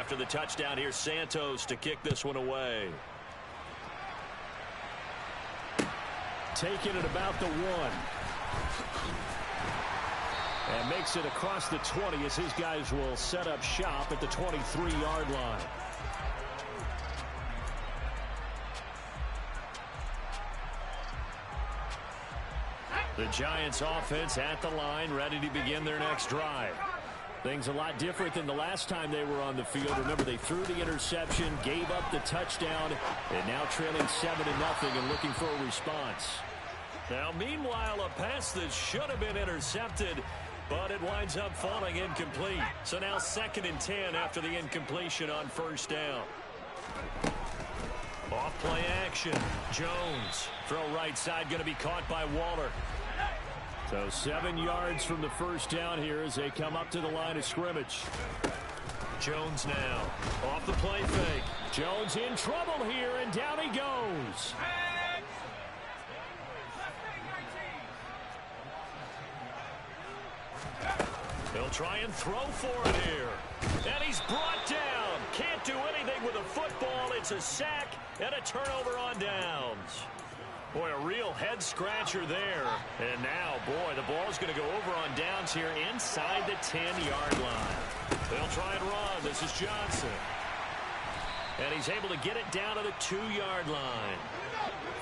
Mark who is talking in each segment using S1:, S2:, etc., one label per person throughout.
S1: after the touchdown, here's Santos to kick this one away.
S2: Taking it about the 1. And makes it across the 20 as his guys will set up shop at the 23-yard line. The Giants offense at the line, ready to begin their next drive. Things a lot different than the last time they were on the field. Remember, they threw the interception, gave up the touchdown, and now trailing 7-0 and looking for a response.
S1: Now, meanwhile, a pass that should have been intercepted, but it winds up falling incomplete. So now 2nd and 10 after the incompletion on 1st down. Off play action. Jones. Throw right side, going to be caught by Waller.
S2: So 7 yards from the 1st down here as they come up to the line of scrimmage.
S1: Jones now. Off the play fake.
S2: Jones in trouble here, and down he goes.
S1: He'll try and throw for it here. And he's brought down. Can't do anything with a football. It's a sack and a turnover on downs. Boy, a real head-scratcher there. And now, boy, the ball's going to go over on downs here inside the 10-yard line. They'll try and run. This is Johnson. And he's able to get it down to the 2-yard line.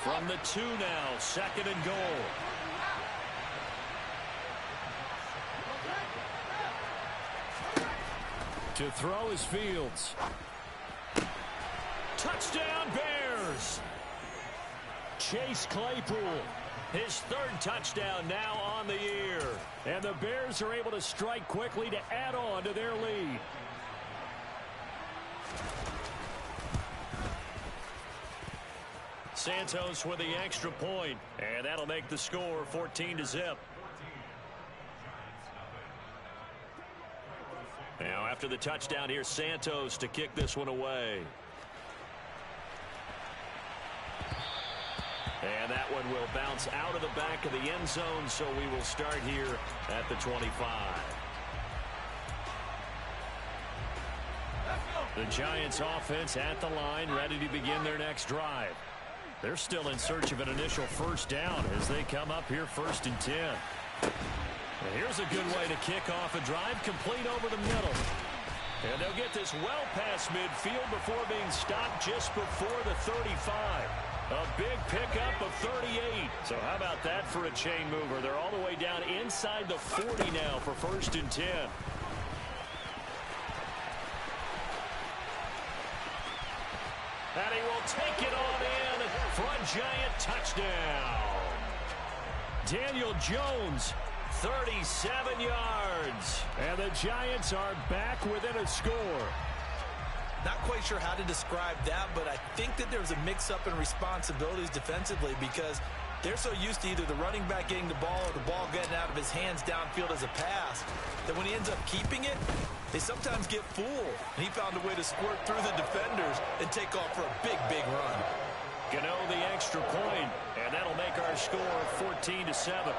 S1: From the 2 now, 2nd and goal.
S2: To throw is Fields.
S1: Touchdown, Bears!
S2: Chase Claypool,
S1: his 3rd touchdown now on the year.
S2: And the Bears are able to strike quickly to add on to their lead.
S1: Santos with the extra point, and that'll make the score 14-0. Now after the touchdown, here's Santos to kick this one away. And that one will bounce out of the back of the end zone, so we will start here at the 25. The Giants offense at the line, ready to begin their next drive. They're still in search of an initial 1st down as they come up here 1st and 10. And here's a good way to kick off a drive, complete over the middle. And they'll get this well past midfield before being stopped just before the 35. A big pickup of 38. So how about that for a chain mover? They're all the way down inside the 40 now for 1st and 10. And he will take it on in for a Giant touchdown.
S2: Daniel Jones,
S1: 37 yards.
S2: And the Giants are back within a score.
S3: Not quite sure how to describe that, but I think that there's a mix-up in responsibilities defensively because they're so used to either the running back getting the ball or the ball getting out of his hands downfield as a pass that when he ends up keeping it, they sometimes get fooled. And he found a way to squirt through the defenders and take off for a big, big run.
S1: Gano the extra point, and that'll make our score 14-7.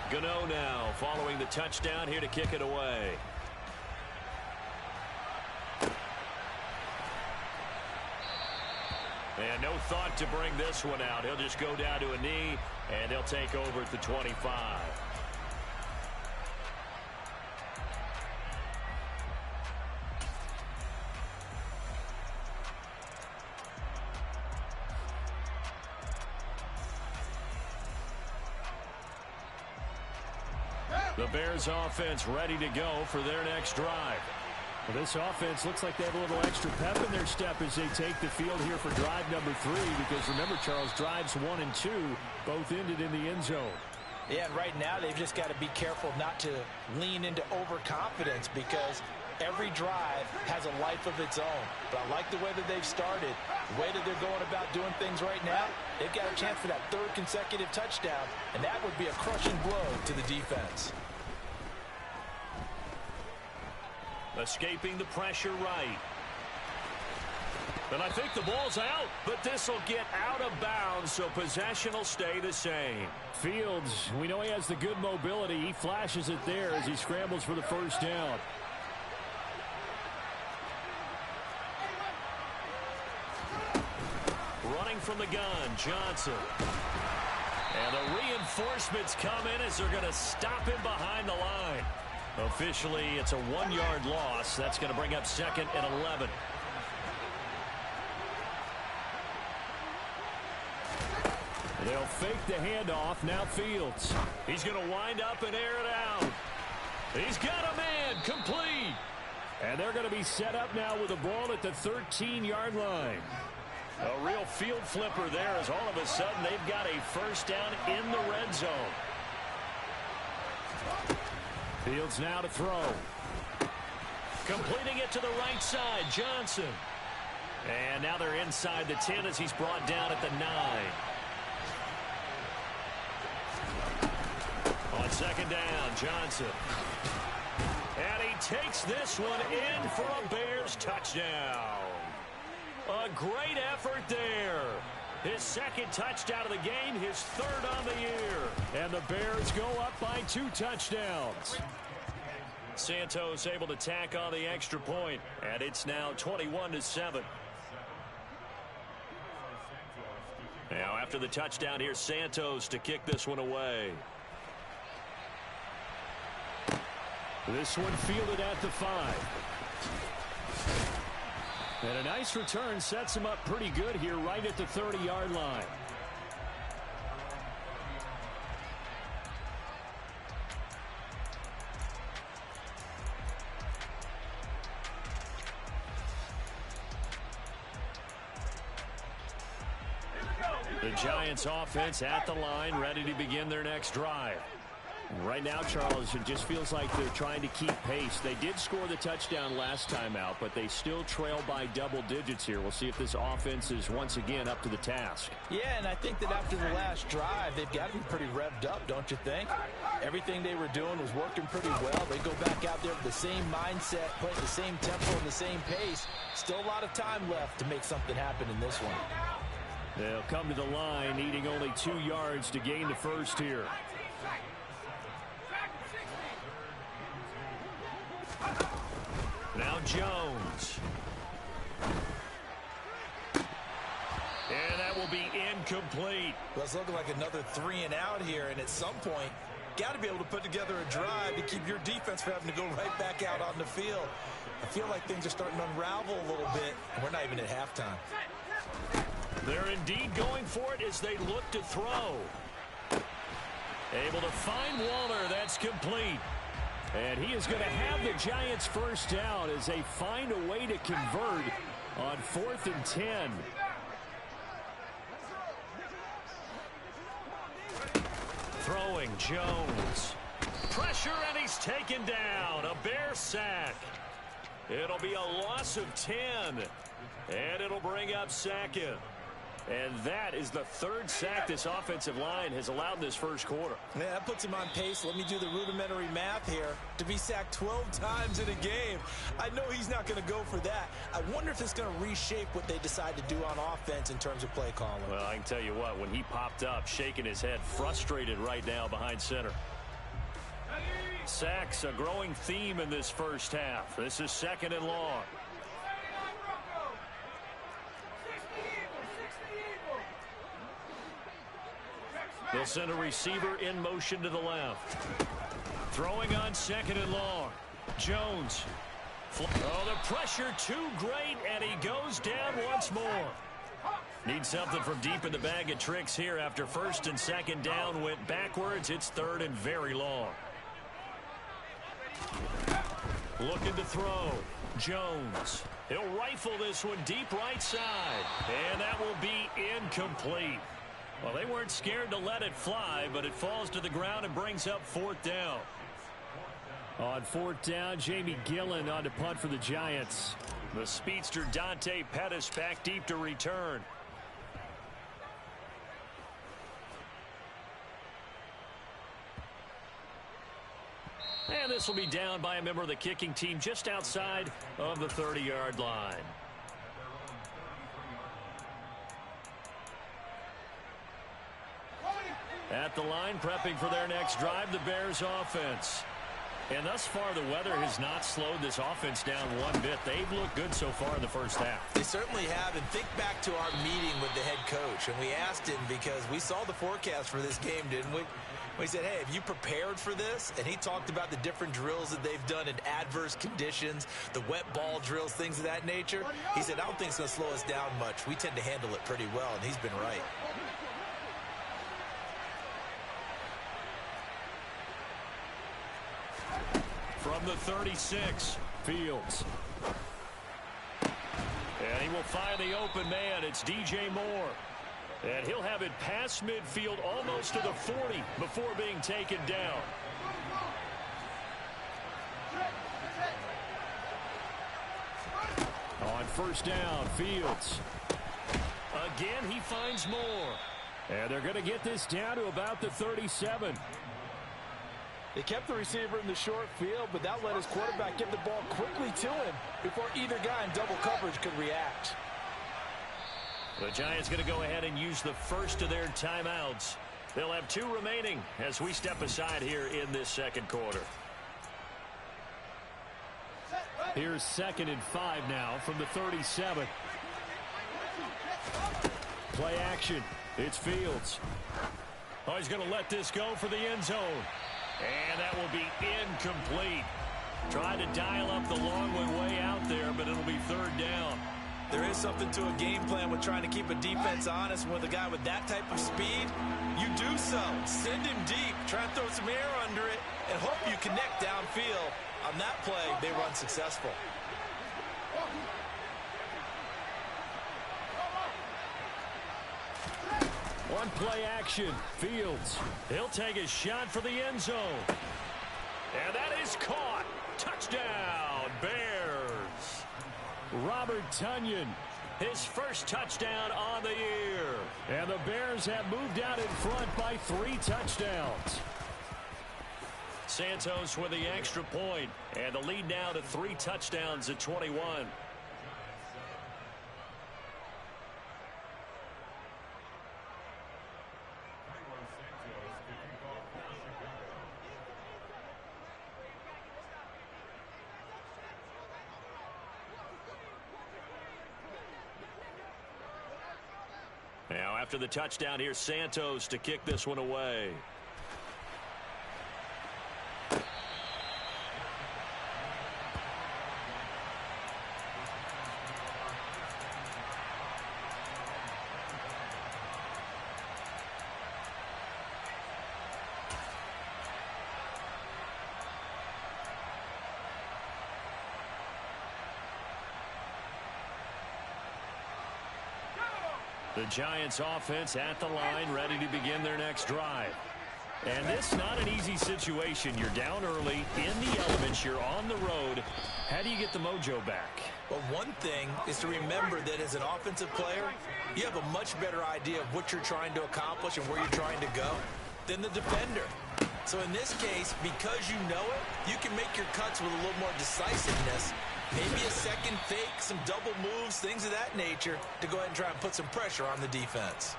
S1: Gano now following the touchdown here to kick it away. And no thought to bring this one out. He'll just go down to a knee, and they'll take over at the 25. The Bears offense ready to go for their next drive.
S2: Well, this offense looks like they have a little extra pep in their step as they take the field here for drive number 3. Because remember, Charles, drives 1 and 2 both ended in the end zone.
S3: Yeah, and right now they've just got to be careful not to lean into overconfidence because every drive has a life of its own. But I like the way that they've started, the way that they're going about doing things right now. They've got a chance for that 3rd consecutive touchdown, and that would be a crushing blow to the defense.
S1: Escaping the pressure right. And I think the ball's out, but this will get out of bounds, so possession will stay the same.
S2: Fields, we know he has the good mobility. He flashes it there as he scrambles for the first down.
S1: Running from the gun, Johnson. And the reinforcements come in as they're going to stop him behind the line. Officially, it's a 1-yard loss. That's going to bring up 2nd and 11.
S2: They'll fake the handoff. Now Fields.
S1: He's going to wind up and air it out. He's got a man. Complete.
S2: And they're going to be set up now with the ball at the 13-yard line.
S1: A real field flipper there as all of a sudden they've got a first down in the red zone.
S2: Fields now to throw.
S1: Completing it to the right side, Johnson. And now they're inside the 10 as he's brought down at the 9. On 2nd down, Johnson. And he takes this one in for a Bears touchdown. A great effort there. His 2nd touchdown of the game, his 3rd on the year.
S2: And the Bears go up by 2 touchdowns.
S1: Santos able to tack on the extra point, and it's now 21-7. Now after the touchdown, here's Santos to kick this one away.
S2: This one fielded at the 5. And a nice return sets him up pretty good here right at the 30-yard line.
S1: The Giants offense at the line, ready to begin their next drive.
S2: Right now, Charles, it just feels like they're trying to keep pace. They did score the touchdown last time out, but they still trail by double digits here. We'll see if this offense is once again up to the task.
S3: Yeah, and I think that after the last drive, they've got to be pretty revved up, don't you think? Everything they were doing was working pretty well. They go back out there with the same mindset, playing the same tempo and the same pace. Still a lot of time left to make something happen in this one.
S2: They'll come to the line, needing only 2 yards to gain the first here.
S1: Now Jones. And that will be incomplete.
S3: Well, it's looking like another 3 and out here, and at some point, got to be able to put together a drive to keep your defense from having to go right back out on the field. I feel like things are starting to unravel a little bit, and we're not even at halftime.
S1: They're indeed going for it as they look to throw. Able to find Waller. That's complete.
S2: And he is going to have the Giants first down as they find a way to convert on 4th and 10.
S1: Throwing Jones. Pressure, and he's taken down. A Bear sack. It'll be a loss of 10. And it'll bring up 2nd. And that is the 3rd sack this offensive line has allowed in this first quarter.
S3: Yeah, that puts him on pace. Let me do the rudimentary math here. To be sacked 12 times in a game. I know he's not going to go for that. I wonder if it's going to reshape what they decide to do on offense in terms of play calling.
S1: Well, I can tell you what, when he popped up, shaking his head, frustrated right now behind center. Sacks, a growing theme in this first half. This is 2nd and long. They'll send a receiver in motion to the left. Throwing on 2nd and long. Jones. Oh, the pressure too great, and he goes down once more. Need something from deep in the bag of tricks here after 1st and 2nd down went backwards. It's 3rd and very long. Looking to throw. Jones. He'll rifle this one deep right side. And that will be incomplete. Well, they weren't scared to let it fly, but it falls to the ground and brings up 4th down.
S2: On 4th down, Jamie Gillen on to punt for the Giants.
S1: The speedster Dante Pettis back deep to return. And this will be down by a member of the kicking team just outside of the 30-yard line. At the line, prepping for their next drive, the Bears offense. And thus far, the weather has not slowed this offense down one bit. They've looked good so far in the first half.
S3: They certainly have. And think back to our meeting with the head coach. And we asked him because we saw the forecast for this game, didn't we? We said, hey, have you prepared for this? And he talked about the different drills that they've done in adverse conditions, the wet ball drills, things of that nature. He said, I don't think it's going to slow us down much. We tend to handle it pretty well, and he's been right.
S1: From the 36, Fields. And he will find the open man. It's DJ Moore. And he'll have it past midfield almost to the 40 before being taken down. On first down, Fields. Again, he finds Moore. And they're going to get this down to about the 37.
S3: They kept the receiver in the short field, but that let his quarterback get the ball quickly to him before either guy in double coverage could react.
S1: The Giants going to go ahead and use the first of their timeouts. They'll have 2 remaining as we step aside here in this second quarter. Here's 2nd and 5 now from the 37. Play action. It's Fields. Oh, he's going to let this go for the end zone. And that will be incomplete. Tried to dial up the long way out there, but it'll be 3rd down.
S3: There is something to a game plan with trying to keep a defense honest. With a guy with that type of speed, you do so. Send him deep. Try and throw some air under it and hope you connect downfield. On that play, they run successful.
S1: One play action. Fields. He'll take a shot for the end zone. And that is caught. Touchdown, Bears. Robert Tonyan, his first touchdown on the year. And the Bears have moved out in front by 3 touchdowns. Santos with the extra point, and the lead now to 3 touchdowns at 21. Now, after the touchdown, here's Santos to kick this one away. The Giants offense at the line, ready to begin their next drive. And this not an easy situation. You're down early, in the elements, you're on the road. How do you get the mojo back?
S3: Well, one thing is to remember that as an offensive player, you have a much better idea of what you're trying to accomplish and where you're trying to go than the defender. So in this case, because you know it, you can make your cuts with a little more decisiveness. Maybe a second fake, some double moves, things of that nature to go ahead and try and put some pressure on the defense.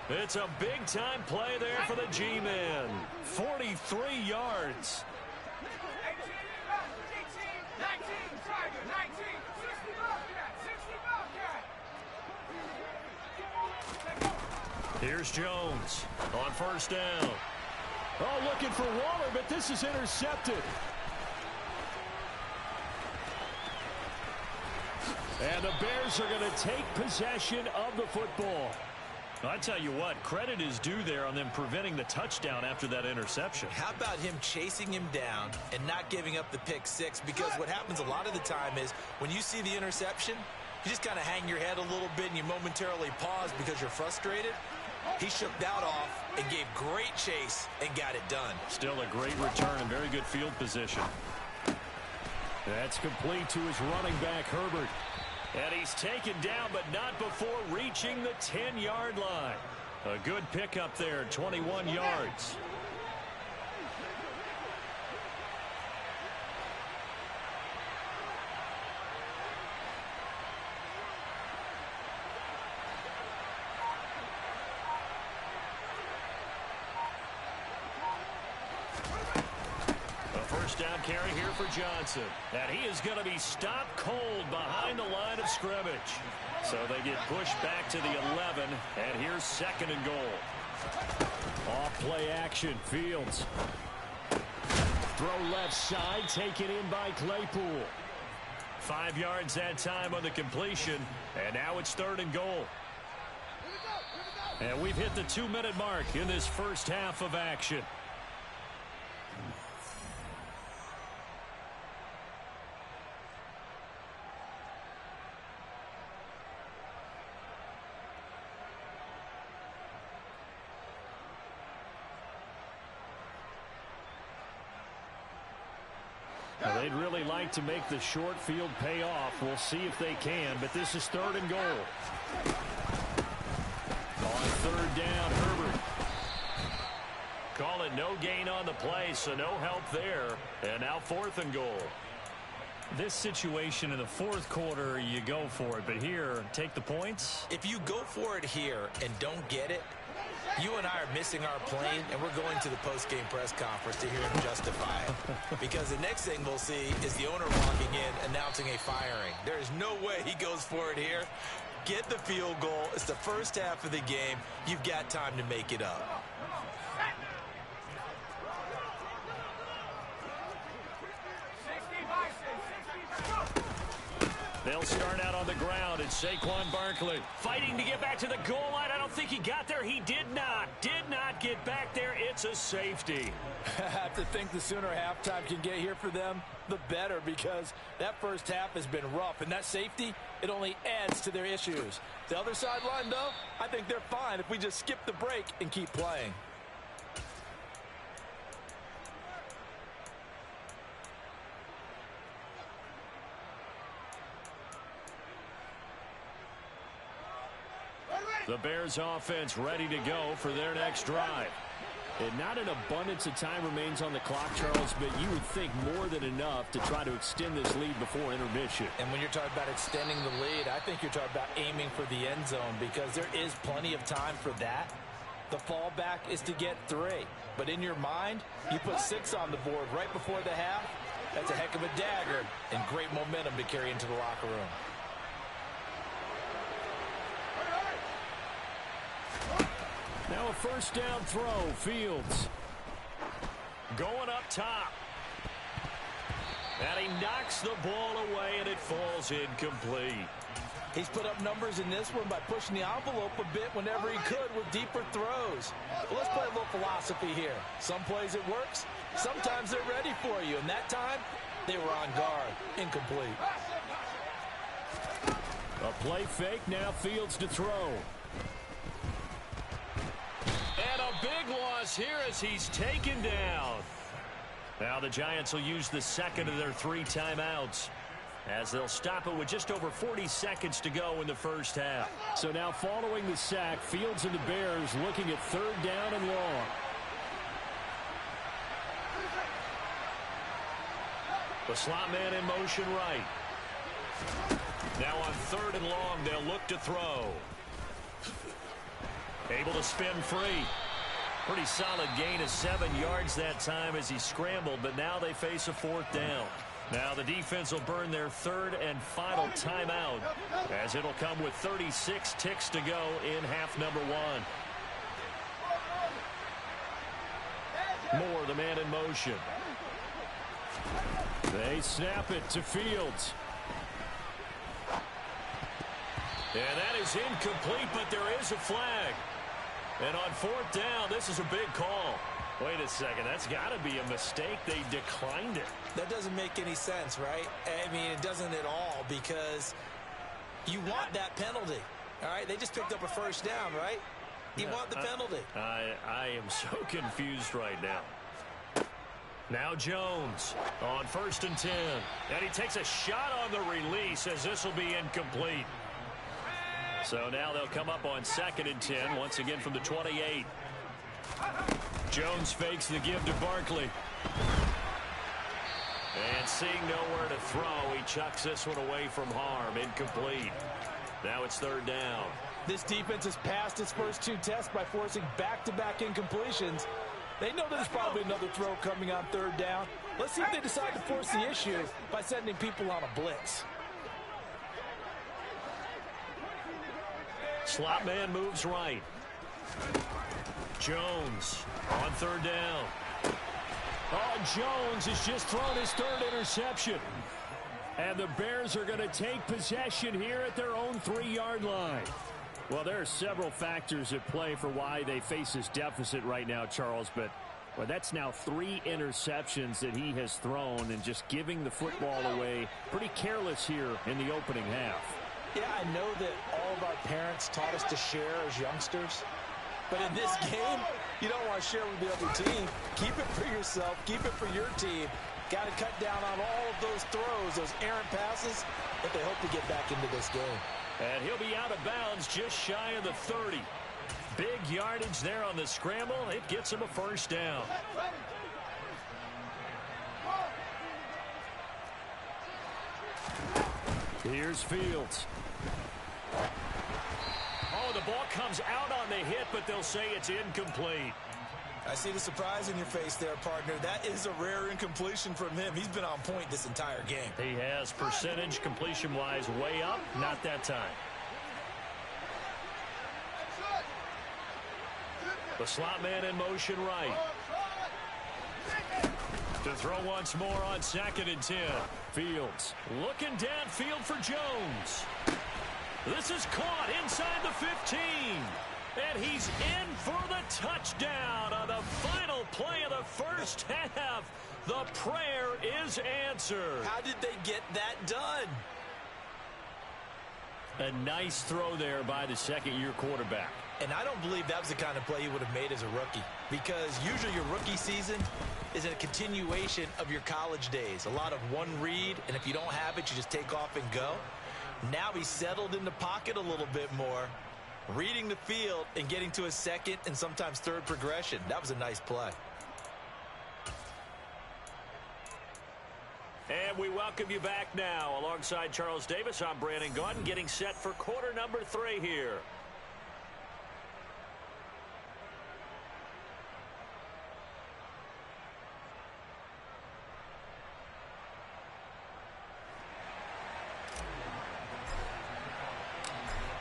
S1: It's a big-time play there for the G-men. 43 yards. Here's Jones on first down. Oh, looking for Waller, but this is intercepted. And the Bears are going to take possession of the football. I tell you what, credit is due there on them preventing the touchdown after that interception.
S3: How about him chasing him down and not giving up the pick six? Because what happens a lot of the time is when you see the interception, you just kind of hang your head a little bit and you momentarily pause because you're frustrated. He shook that off and gave great chase and got it done.
S1: Still a great return and very good field position. That's complete to his running back, Herbert. And he's taken down, but not before reaching the 10-yard line. A good pickup there, 21 yards. down carry here for Johnson. And he is going to be stopped cold behind the line of scrimmage. So they get pushed back to the 11, and here's 2nd and goal. Off play action, Fields. Throw left side, taken in by Claypool. 5 yards that time on the completion, and now it's 3rd and goal. And we've hit the 2-minute mark in this first half of action. Well, they'd really like to make the short field pay off. We'll see if they can, but this is 3rd and goal. On 3rd down, Herbert. Call it no gain on the play, so no help there. And now 4th and goal. This situation in the 4th quarter, you go for it. But here, take the points.
S3: If you go for it here and don't get it, you and I are missing our plane, and we're going to the post-game press conference to hear him justify it. Because the next thing we'll see is the owner walking in, announcing a firing. There is no way he goes for it here. Get the field goal. It's the first half of the game. You've got time to make it up.
S1: They'll start out on the ground. It's Saquon Barkley fighting to get back to the goal line. I don't think he got there. He did not get back there. It's a safety.
S3: I have to think the sooner halftime can get here for them, the better, because that first half has been rough. And that safety, it only adds to their issues. The other sideline, though, I think they're fine if we just skip the break and keep playing.
S1: The Bears offense ready to go for their next drive.
S2: And not an abundance of time remains on the clock, Charles, but you would think more than enough to try to extend this lead before intermission.
S3: And when you're talking about extending the lead, I think you're talking about aiming for the end zone, because there is plenty of time for that. The fallback is to get 3. But in your mind, you put 6 on the board right before the half. That's a heck of a dagger and great momentum to carry into the locker room.
S2: Now a first down throw, Fields.
S1: Going up top. And he knocks the ball away, and it falls incomplete.
S3: He's put up numbers in this one by pushing the envelope a bit whenever he could with deeper throws. Well, let's play a little philosophy here. Some plays it works. Sometimes they're ready for you. And that time, they were on guard. Incomplete.
S2: A play fake, now Fields to throw.
S1: And a big loss here as he's taken down. Now the Giants will use the second of their 3 timeouts, as they'll stop it with just over 40 seconds to go in the first half.
S2: So now following the sack, Fields and the Bears looking at 3rd down and long.
S1: The slot man in motion right. Now on 3rd and long, they'll look to throw. Able to spin free. Pretty solid gain of 7 yards that time as he scrambled, but now they face a 4th down. Now the defense will burn their 3rd and final timeout, as it'll come with 36 ticks to go in half number 1. Moore, the man in motion.
S2: They snap it to Fields.
S1: And that is incomplete, but there is a flag. And on 4th down, this is a big call. Wait a second, that's got to be a mistake. They declined it.
S3: That doesn't make any sense, right? I mean, it doesn't at all, because you want that penalty. All right, they just picked up a first down, right? You want the penalty.
S1: I am so confused right now. Now Jones on 1st and 10. And he takes a shot on the release, as this will be incomplete. So now they'll come up on 2nd and 10, once again from the 28. Jones fakes the give to Barkley. And seeing nowhere to throw, he chucks this one away from harm. Incomplete. Now it's 3rd down.
S3: This defense has passed its first 2 tests by forcing back-to-back incompletions. They know there's probably another throw coming on 3rd down. Let's see if they decide to force the issue by sending people on a blitz.
S1: Slot man moves right. Jones on third down. Oh, Jones has just thrown his third interception. And the Bears are going to take possession here at their own 3-yard line. Well, there are several factors at play for why they face this deficit right now, Charles, but well, that's now 3 interceptions that he has thrown and just giving the football away pretty careless here in the opening half.
S3: Yeah, I know that all of our parents taught us to share as youngsters, but in this game, you don't want to share with the other team. Keep it for yourself. Keep it for your team. Got to cut down on all of those throws, those errant passes, if they hope to get back into this game.
S1: And he'll be out of bounds just shy of the 30. Big yardage there on the scramble. It gets him a first down. Here's Fields. Oh, the ball comes out on the hit, but they'll say it's incomplete.
S3: I see the surprise in your face there, partner. That is a rare incompletion from him. He's been on point this entire game.
S1: He has percentage completion-wise way up. Not that time. The slot man in motion right. To throw once more on 2nd and 10. Fields looking downfield for Jones. This is caught inside the 15. And he's in for the touchdown on the final play of the first half. The prayer is answered.
S3: How did they get that done?
S1: A nice throw there by the second-year quarterback.
S3: And I don't believe that was the kind of play he would have made as a rookie, because usually your rookie season is a continuation of your college days. A lot of one read, and if you don't have it, you just take off and go. Now he's settled in the pocket a little bit more, reading the field and getting to a second and sometimes third progression. That was a nice play.
S1: And we welcome you back now. Alongside Charles Davis, I'm Brandon Gaudin, getting set for quarter number 3 here.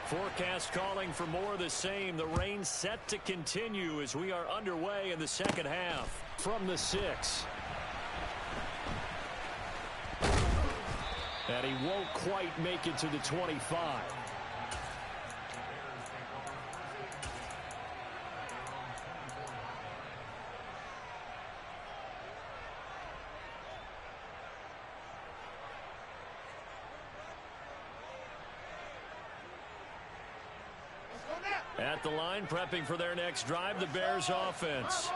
S1: Forecast calling for more of the same. The rain set to continue as we are underway in the second half. From the 6. And he won't quite make it to the 25. At the line, prepping for their next drive, the Bears offense.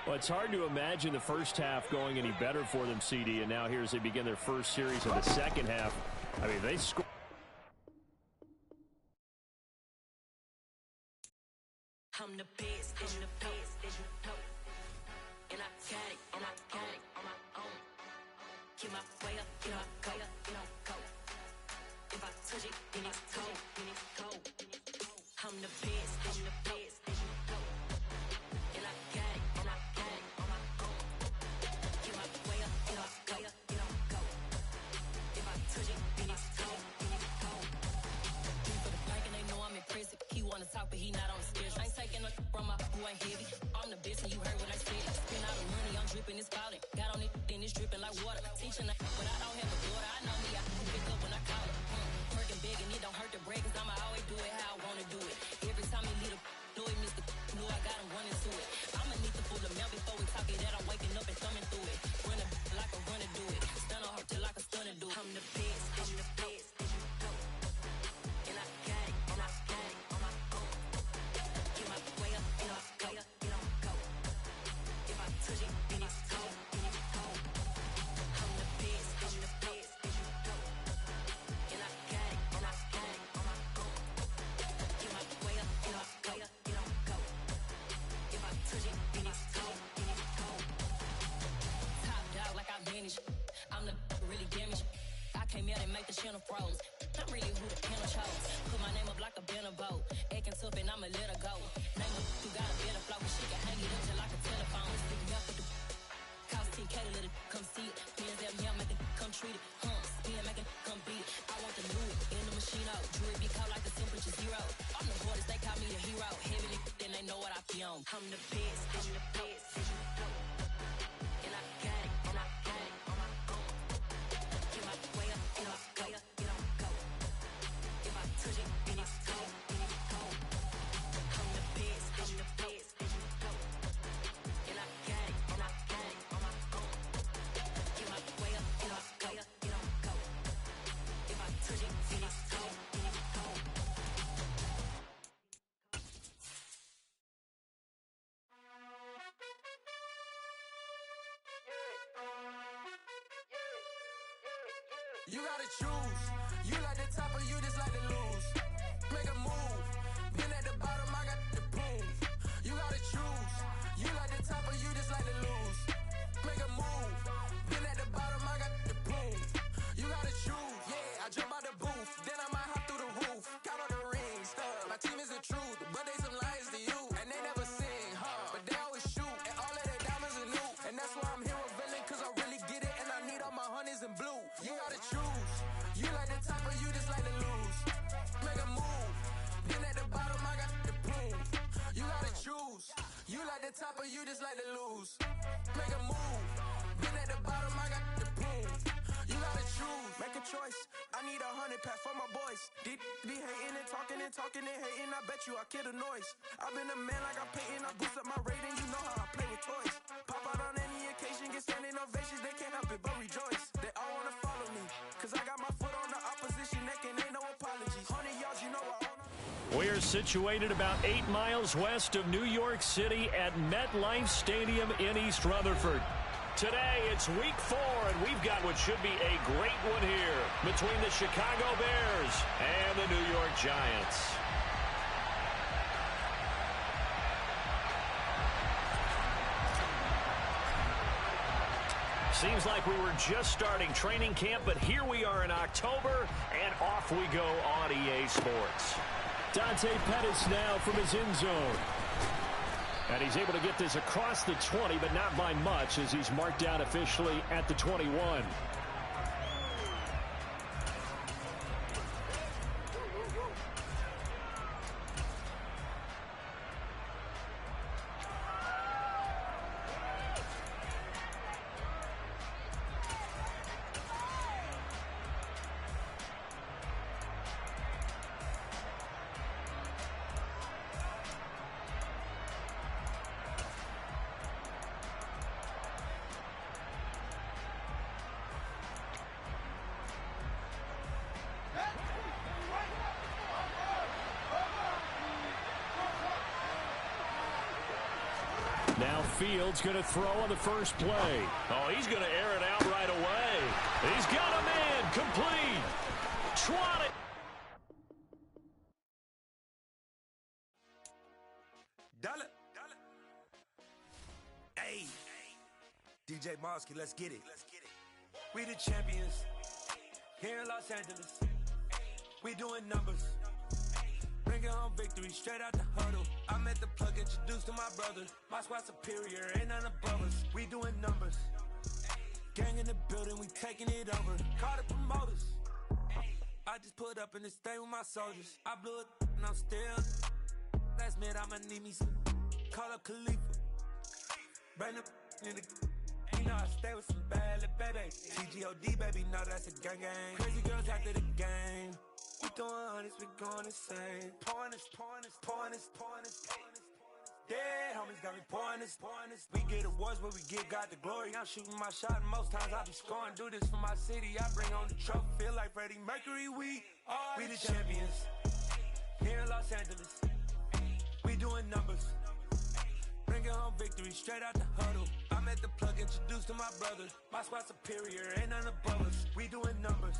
S1: Well, it's hard to imagine the first half going any better for them, CD, and now here as they begin their first series of the second half. I mean, they score. I'm the best, and the best, and I got it, and I got it on my own. Keep my way up, get up, go, go. If I touch it, then it's cold, I'm the best, and the best, and I got it, and I got it on my own. Keep my way up, get up, go, go. If I touch it, then it's cold, For the blank and they know I'm impressive. He wanna talk, but he not on the schedule. I ain't taking a from my who ain't heavy. I'm the best, and you heard what I said. Spend all the money, I'm dripping, it's spouting. Got on it, then it's dripping like water. Teaching, but I don't have a daughter. I know me, I can pick up when I call it. Working big, and it don't hurt to break, cause I'ma always do it how I wanna do it. Every time he lead a know he missed the know I got him running to it. I'ma need to pull the mail before we talk it that I'm waking up and thumbing through it. Run it like a runner do it. Stun on her till like a stunner do it. I'm the best, I'm the best, and I got it, and I got it on my own. Get my way up, get up, go, go. If I touch it, then it's cold, I'm the best, I'm the best, and I got it, and I got it on my own. Get my way up, get up, go, go. If I touch it, then it's cold, Top dog like I manage. I'm the really damaged. I came out and make the channel froze. I'm really who the panel chose. Put my name up like a banner boat. Acting tough and I'ma let her go. Name her, you got a better flow. She can hang it up just like a telephone. Stick me up with the cost 10K to let it come see
S4: I'm the best, I'm the best, and I got it, and I got it on my own. Get my way up, get my way up, get on go. If I touch it, then it's cold, then it's cold. I'm the best, I'm the best, and I got it, and I got it on my own. Get my way up, get my way up, get on go. If I touch it, then it's cold, then it's cold.
S5: You gotta choose. You like the top or you just like to lose. Make a move. Been at the bottom, I got the proof. You gotta choose. You like the top or you just like to lose. Make a move. Been at the bottom, I got the proof. You gotta choose. Yeah, I jump out the booth. Then I might hop through the roof. Count on the rings. My team is the truth, but they some liars to you. And they never sing, but they always shoot. And all of their diamonds are new. And that's why I'm here with villain, cause I really get it. And I need all my honeys in blue. You gotta choose. You like the top or you just like to lose. Make a move. Been at the bottom, I got the proof. You gotta choose. You like the top or you just like to lose. Make a move. Been at the bottom, I got the proof. You gotta choose. Make a choice. I need 100 pack for my boys. Be hating and talking and talking and hating. I bet you I kill the noise. I've been a man like I'm Peyton. I boost up my rating. You know how I play with toys. Pop out on any occasion, get standing ovations. They can't help it but rejoice. They all wanna follow me, cause I got my foot on the opposition neck and ain't no apologies. 100 yards, you know I own.
S1: We're situated about 8 miles west of New York City at MetLife Stadium in East Rutherford. Today, it's week 4, and we've got what should be a great one here between the Chicago Bears and the New York Giants. Seems like we were just starting training camp, but here we are in October, and off we go on EA Sports. Dante Pettis now from his end zone. And he's able to get this across the 20, but not by much, as he's marked out officially at the 21. Now Fields going to throw on the first play. Oh, he's going to air it out right away. He's got a man complete. Trotted.
S5: Dollar. Hey. DJ Mosky, let's get it. We the champions here in Los Angeles. We doing numbers. Bringing home victory straight out the huddle. I'm at the plug, introduced to my brother. My squad superior, ain't none above us. We doing numbers. Gang in the building, we taking it over. Call the promoters. I just put up in this thing with my soldiers. I blew it and I'm still. Last minute, I'ma need me some. Call up Khalifa. Bring up in the. You know I stay with some bad little baby. TGOD, baby, know that's a gang gang. Crazy girls after the game. We doing hundreds, we going insane. Pouring this. Yeah, homies got me pouring this. We get awards, but we give God the glory. I'm shooting my shot, and most times I be scoring. Do this for my city, I bring on the trophy. Feel like Freddie Mercury, we the champions. Here in Los Angeles, we doing numbers. Bringing home victory straight out the huddle. I'm at the plug, introduced to my brother. My squad superior, ain't none above us. We doing numbers.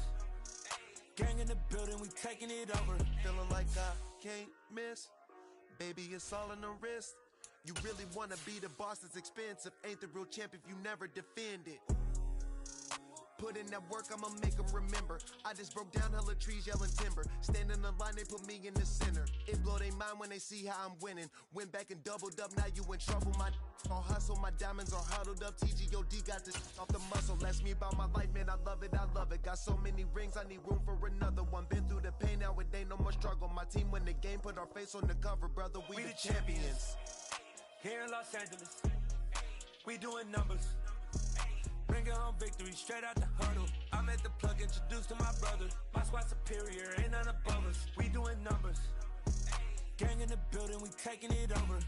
S5: Gang in the building, we taking it over.
S6: Feeling like I can't miss. Baby, it's all in the wrist. You really wanna be the boss, it's expensive. Ain't the real champ if you never defend it. Put in that work, I'ma make them remember. I just broke down hella trees, yelling timber. Stand in the line, they put me in the center. It blow they mind when they see how I'm winning. Went back and doubled up, now you in trouble. My all hustle, my diamonds are huddled up. TGOD got this off the muscle. Ask me about my life, man, I love it. Got so many rings, I need room for another one. Been through the pain, now it ain't no more struggle. My team win the game, put our face on the cover, brother. We the champions.
S5: Here in Los Angeles, we doing numbers. Bringing home victory straight out the huddle. I'm at the plug, introduced to my brother. My squad superior, ain't none above us. We doing numbers. Gang in the building, we taking it over.